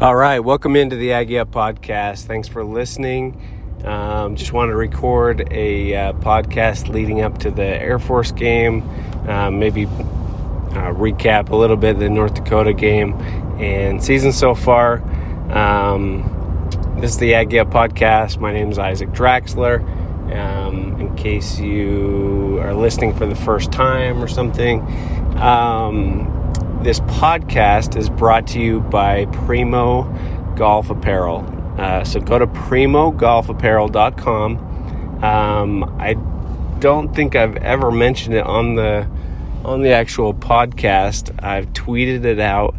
All right, welcome into the Aggie Up podcast. Thanks for listening. Just wanted to record a podcast leading up to the Air Force game, maybe recap a little bit the North Dakota game and season so far. This is the Aggie Up podcast. My name is Isaac Draxler. In case you are listening for the first time or something, this podcast is brought to you by Primo Golf Apparel. So go to primogolfapparel.com. I don't think I've ever mentioned it on the actual podcast. I've tweeted it out,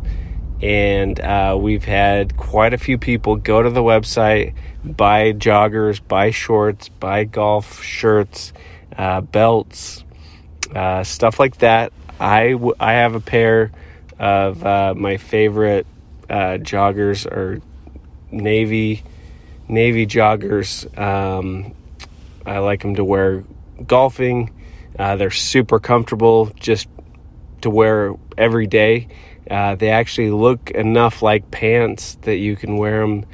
and we've had quite a few people go to the website, buy joggers, buy shorts, buy golf shirts, belts, stuff like that. I have a pair of my favorite joggers, or navy joggers. I like them to wear golfing. They're super comfortable just to wear every day. They actually look enough like pants that you can wear them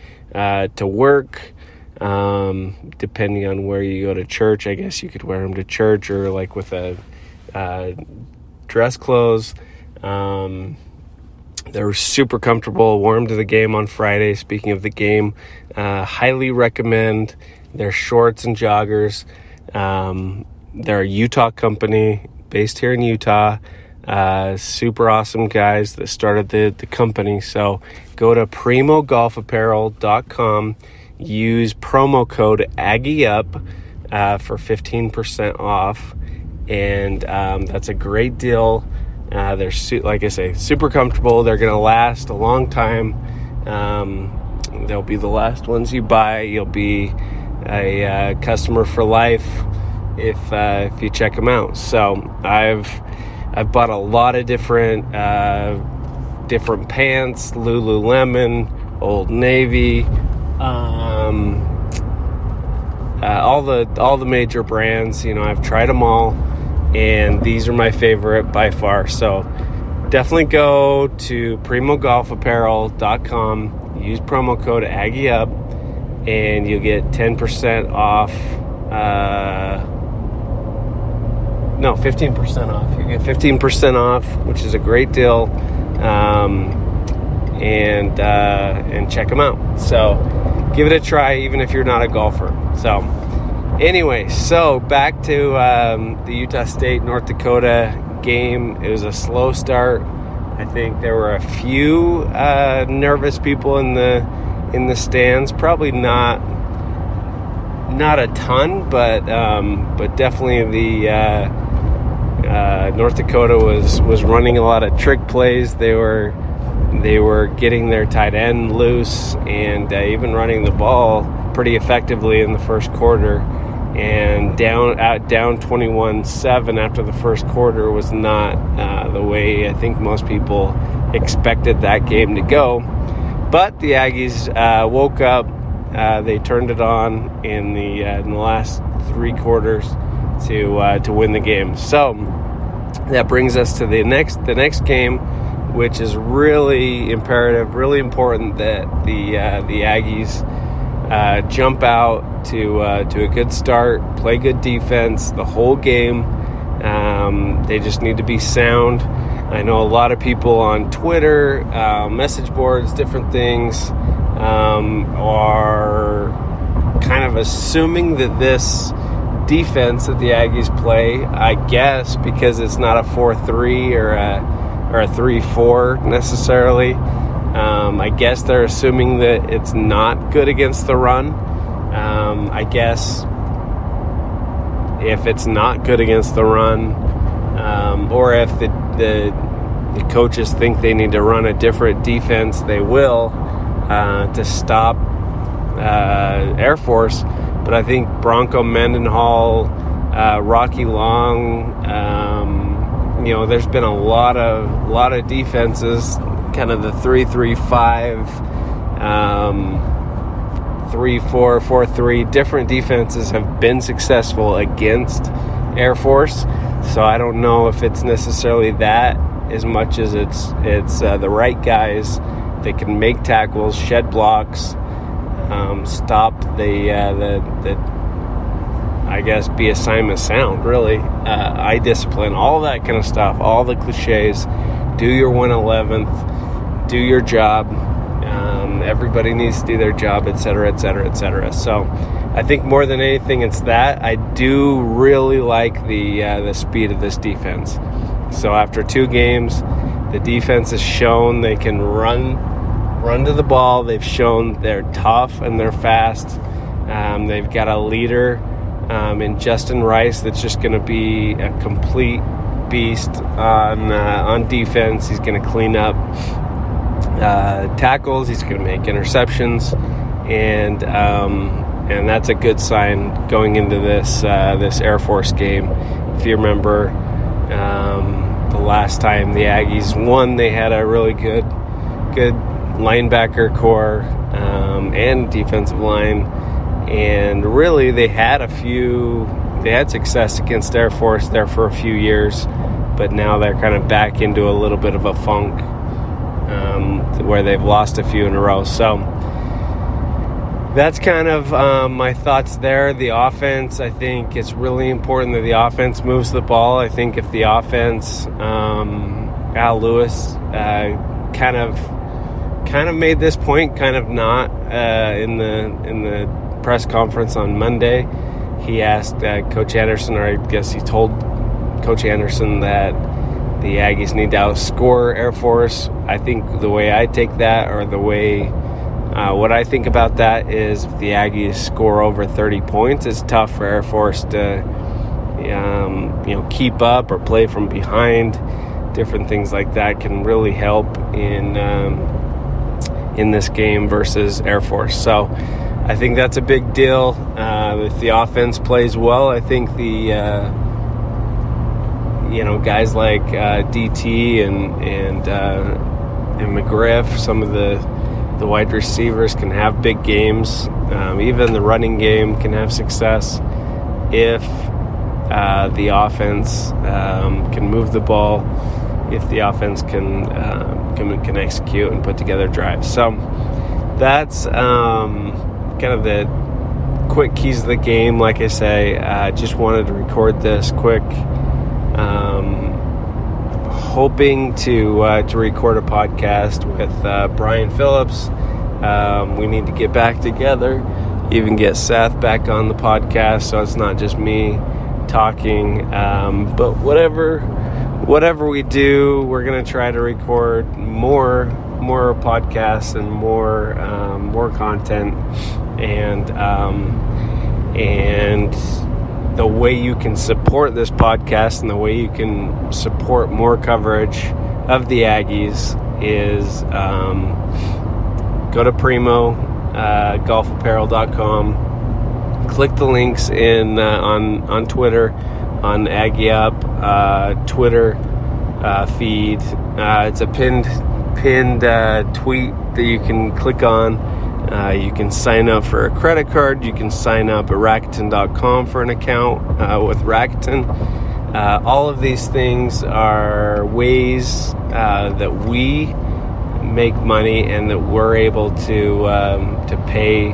to work, depending on where you go to church. I guess you could wear them to church or like with a dress clothes. They're super comfortable. Wore them to the game on Friday. Speaking of the game, highly recommend their shorts and joggers. They're a Utah company based here in Utah. Super awesome guys that started the company. So go to primogolfapparel.com. Use promo code AggieUp for 15% off. And that's a great deal. They're, like I say, super comfortable. They're going to last a long time. They'll be the last ones you buy. You'll be a customer for life if you check them out. So I've bought a lot of different pants, Lululemon, Old Navy, all the major brands. You know, I've tried them all, and these are my favorite by far. So definitely go to primogolfapparel.com, use promo code AggieUp, and you'll get 10% off. 15% off. You get 15% off, which is a great deal. And check them out. So give it a try, even if you're not a golfer. So anyway, so back to the Utah State North Dakota game. It was a slow start. I think there were a few nervous people in the stands. Probably not a ton, but definitely the North Dakota was running a lot of trick plays. They were getting their tight end loose and even running the ball pretty effectively in the first quarter. And down 21-7 after the first quarter was not the way I think most people expected that game to go. But the Aggies woke up. They turned it on in the last three quarters to win the game. So that brings us to the next game, which is really imperative, really important that the Aggies jump out to a good start, play good defense the whole game. They just need to be sound. I know a lot of people on Twitter, message boards, different things, are kind of assuming that this defense that the Aggies play, I guess because it's not a 4-3 or a 3-4 necessarily, I guess they're assuming that it's not good against the run. I guess if it's not good against the run, or if the coaches think they need to run a different defense, they will to stop Air Force. But I think Bronco Mendenhall, Rocky Long, there's been a lot of defenses, kind of the 3-3-5, 3-4, 4-3, different defenses have been successful against Air Force. So I don't know if it's necessarily that as much as it's the right guys They can make tackles, shed blocks, stop the I guess be assignment sound, really. Eye discipline, all that kind of stuff, all the cliches. Do your 1/11th, do your job. Everybody needs to do their job, etc., etc., etc. So I think more than anything, it's that. I do really like the speed of this defense. So after 2 games, the defense has shown they can run to the ball. They've shown they're tough and they're fast. They've got a leader in Justin Rice that's just going to be a complete beast on defense. He's going to clean up tackles. He's going to make interceptions, and that's a good sign going into this Air Force game. If you remember, the last time the Aggies won, they had a really good linebacker core and defensive line, and really they had success against Air Force there for a few years, but now they're kind of back into a little bit of a funk where they've lost a few in a row. So that's kind of my thoughts there. The offense, I think it's really important that the offense moves the ball. I think if the offense, Al Lewis kind of made this point, kind of not in the press conference on Monday. He asked Coach Anderson, or I guess he told Coach Anderson that the Aggies need to outscore Air Force. I think the way I take that, or the way what I think about that, is if the Aggies score over 30 points, it's tough for Air Force to keep up or play from behind. Different things like that can really help in this game versus Air Force. So I think that's a big deal. If the offense plays well, I think the guys like DT and McGriff, some of the wide receivers can have big games. Even the running game can have success if the offense can move the ball, if the offense can execute and put together drives. So that's kind of the quick keys of the game. Like I say, I just wanted to record this quick. Hoping to record a podcast with Brian Phillips. We need to get back together, even get Seth back on the podcast, so it's not just me talking. But whatever we do, we're gonna try to record more podcasts and more content, and the way you can support this podcast and the way you can support more coverage of the Aggies is go to Primo, golfapparel.com, click the links in on Twitter, on Aggie Up Twitter feed. It's a pinned tweet that you can click on. You can sign up for a credit card. You can sign up at Rakuten.com for an account with Rakuten. All of these things are ways that we make money and that we're able to pay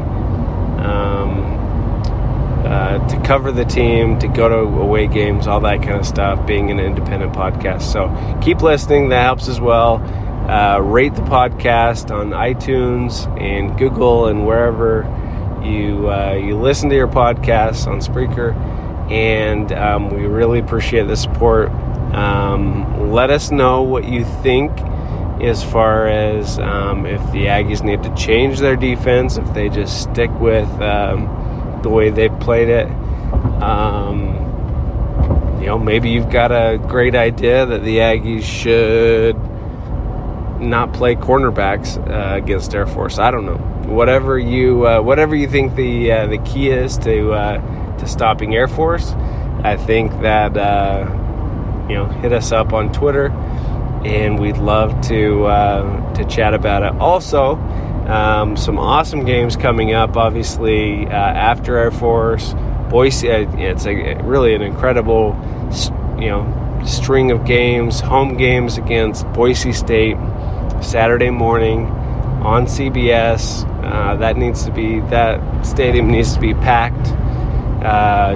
to cover the team, to go to away games, all that kind of stuff, being an independent podcast. So keep listening. That helps as well. Rate the podcast on iTunes and Google and wherever you listen to your podcasts, on Spreaker, and we really appreciate the support. Let us know what you think as far as if the Aggies need to change their defense, if they just stick with the way they've played it. Maybe you've got a great idea that the Aggies should not play cornerbacks against Air Force. I don't know. Whatever you think the key is to stopping Air Force, I think that hit us up on Twitter, and we'd love to chat about it. Also, some awesome games coming up. Obviously, after Air Force, Boise. It's really an incredible string of games. Home games against Boise State Saturday morning. on CBS. That stadium needs to be packed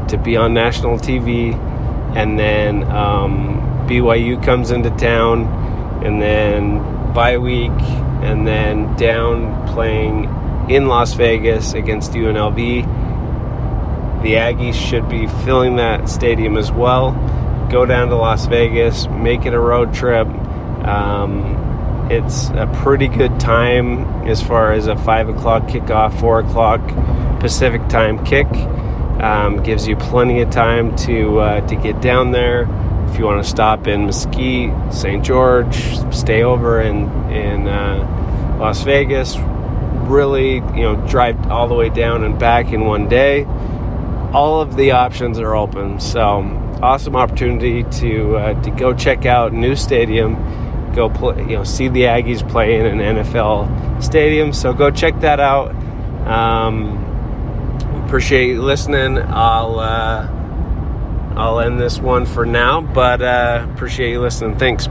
to be on national TV. And then BYU comes into town, and then bye week, and then down playing in Las Vegas against UNLV. The Aggies should be filling that stadium as well. Go down to Las Vegas, make it a road trip. It's a pretty good time as far as a 5 o'clock kickoff, 4 o'clock Pacific time kick. Gives you plenty of time to get down there. If you want to stop in Mesquite, St. George, stay over in Las Vegas, really, drive all the way down and back in one day. All of the options are open. So awesome opportunity to go check out new stadium. Go play, see the Aggies play in an NFL stadium. So go check that out. Appreciate you listening. I'll end this one for now, but appreciate you listening. Thanks.